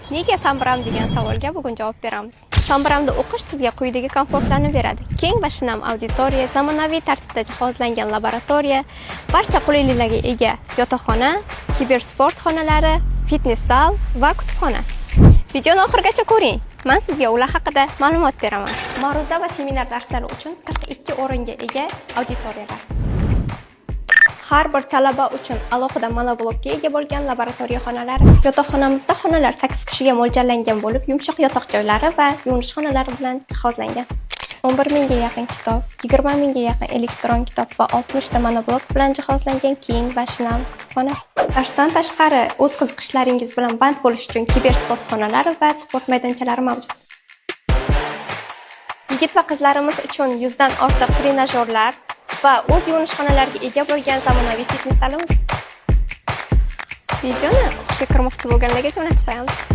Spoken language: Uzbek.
Nega Sambiram degan savolga bugun javob beramiz. Sambiramda o'qish sizga quyidagi komfortlarni beradi. Keng va shinam auditoriya, zamonaviy tartibda jihozlangan laboratoriya, barcha qulayliklarga ega yotoqxona, kibersport xonalari, fitness zal va kutubxona. Videoni oxirigacha ko'ring. Men sizga ular haqida ma'lumot beraman. Ma'ruza va seminar darslari uchun 42 o'ringa ega auditoriyalar. Har bir talaba uchun alohida monoblokka ega bo'lgan laboratoriya xonalari. Yotoqxonamizda xonalar 8 kishiga mo'ljallangan bo'lib, yumshoq yotoq joylari va yuvinish xonalari bilan jihozlangan. 11 mingga yaqin kitob, 20 mingga yaqin elektron kitob va 60 ta monoblok bilan jihozlangan keng va shinam kutubxona. Darsdan tashqari o'z qiziqishlaringiz bilan band bo'lish uchun kibersport xonalari va sport maydonchalari mavjud. Yigit va qizlarimiz uchun 100 dan ortiq trenajyorlar va o'z yuvinish xonalariga ega bo'lgan zamonaviy fitness zalimiz. Videoni o'qishga kirmoqchi bo'lganlarga jo'natib qo'yamiz.